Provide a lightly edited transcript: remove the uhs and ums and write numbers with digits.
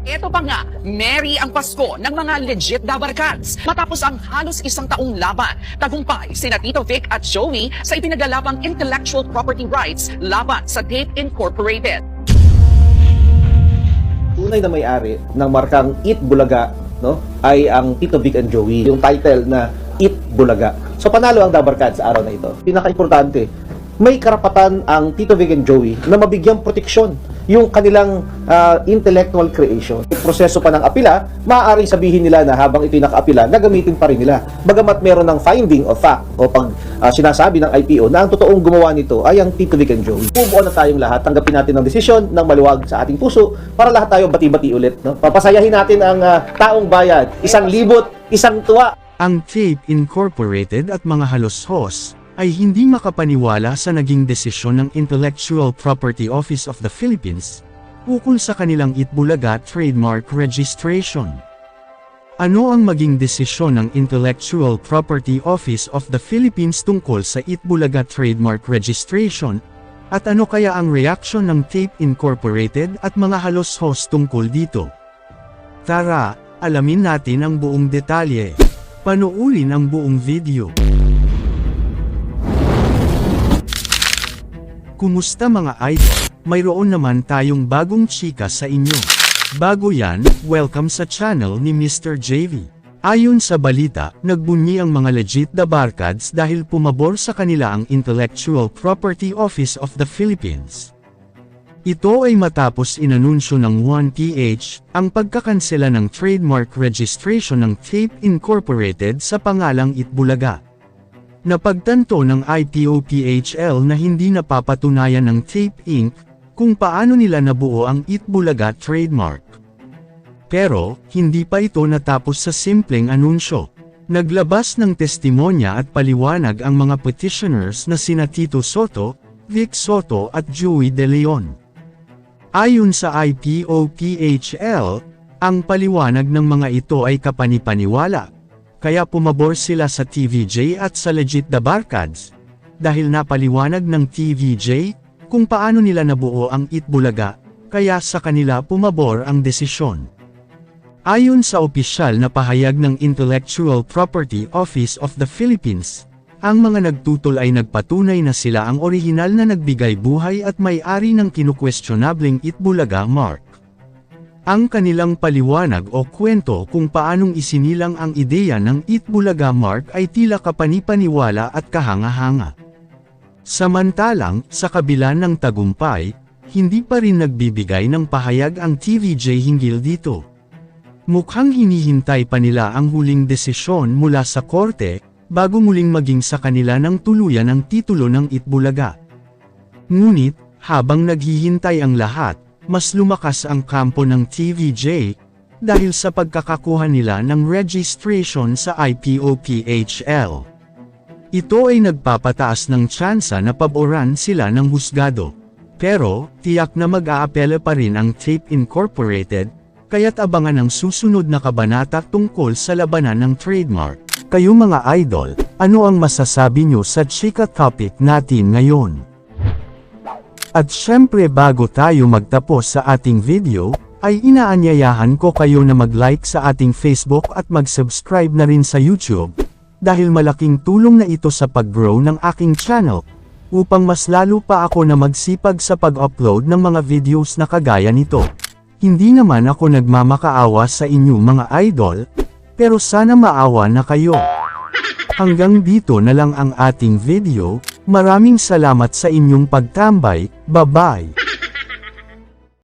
Ito pa nga, merry ang Pasko ng mga legit Dabarkads. Matapos ang halos isang taong laban, tagumpay sina Tito Vic at Joey sa ipinagalabang intellectual property rights laban sa Tape Incorporated. Tunay na may-ari ng markang Eat Bulaga, no, ay ang Tito Vic and Joey. Yung title na Eat Bulaga. So panalo ang Dabarkads sa araw na ito. Pinaka-importante, may karapatan ang Tito Vic and Joey na mabigyang proteksyon yung kanilang intellectual creation. Yung proseso pa ng apila, maaaring sabihin nila na habang ito'y naka-apila, gagamitin pa rin nila. Bagamat meron ng finding of fact o pag sinasabi ng IPO na ang totoong gumawa nito ay ang Tito Vic and Joey. Bumuo na tayong lahat, tanggapin natin ang desisyon ng maluwag sa ating puso para lahat tayo bati-bati ulit. No? Papasayahin natin ang taong bayan, isang libot, isang tuwa. Ang Tape Incorporated at mga halos-hos ay hindi makapaniwala sa naging desisyon ng Intellectual Property Office of the Philippines ukol sa kanilang Eat Bulaga trademark registration. Ano ang maging desisyon ng Intellectual Property Office of the Philippines tungkol sa Eat Bulaga trademark registration, at ano kaya ang reaksyon ng Tape Incorporated at mga halos-hos tungkol dito? Tara, alamin natin ang buong detalye. Panoorin ang buong video. Kumusta mga idol? Mayroon naman tayong bagong chika sa inyo. Bago yan, welcome sa channel ni Mr. JV. Ayon sa balita, nagbunyi ang mga legit Dabarkads dahil pumabor sa kanila ang Intellectual Property Office of the Philippines. Ito ay matapos inanunsyo ng 1PH ang pagkakansela ng trademark registration ng Tape Incorporated sa pangalang Eat Bulaga. Napagtanto ng IPO-PHL na hindi napapatunayan ng Tape Inc. kung paano nila nabuo ang Eat Bulaga trademark. Pero, hindi pa ito natapos sa simpleng anunsyo. Naglabas ng testimonya at paliwanag ang mga petitioners na sina Tito Soto, Vic Soto at Joey De Leon. Ayon sa IPO-PHL, ang paliwanag ng mga ito ay kapanipaniwala. Kaya pumabor sila sa TVJ at sa legit Dabarkads, dahil napaliwanag ng TVJ kung paano nila nabuo ang Eat Bulaga, kaya sa kanila pumabor ang desisyon. Ayon sa opisyal na pahayag ng Intellectual Property Office of the Philippines, ang mga nagtutol ay nagpatunay na sila ang orihinal na nagbigay buhay at may-ari ng kinukwestiyonableng Eat Bulaga mark. Ang kanilang paliwanag o kwento kung paanong isinilang ang ideya ng Eat Bulaga mark ay tila kapanipaniwala at kahanga-hanga. Samantalang, sa kabila ng tagumpay, hindi pa rin nagbibigay ng pahayag ang TVJ hinggil dito. Mukhang hinihintay pa nila ang huling desisyon mula sa korte, bago muling maging sa kanila ng tuluyan ang titulo ng Eat Bulaga. Ngunit, habang naghihintay ang lahat, mas lumakas ang kampo ng TVJ, dahil sa pagkakakuha nila ng registration sa IPO-PHL. Ito ay nagpapataas ng tsansa na paboran sila ng husgado. Pero, tiyak na mag-aapela pa rin ang Tape Incorporated, kaya't abangan ang susunod na kabanata tungkol sa labanan ng trademark. Kayo mga idol, ano ang masasabi nyo sa chika topic natin ngayon? At syempre bago tayo magtapos sa ating video, ay inaanyayahan ko kayo na mag-like sa ating Facebook at mag-subscribe na rin sa YouTube, dahil malaking tulong na ito sa pag-grow ng aking channel, upang mas lalo pa ako na magsipag sa pag-upload ng mga videos na kagaya nito. Hindi naman ako nagmamakaawa sa inyo mga idol, pero sana maawa na kayo. Hanggang dito na lang ang ating video. Maraming salamat sa inyong pagtambay, bye-bye!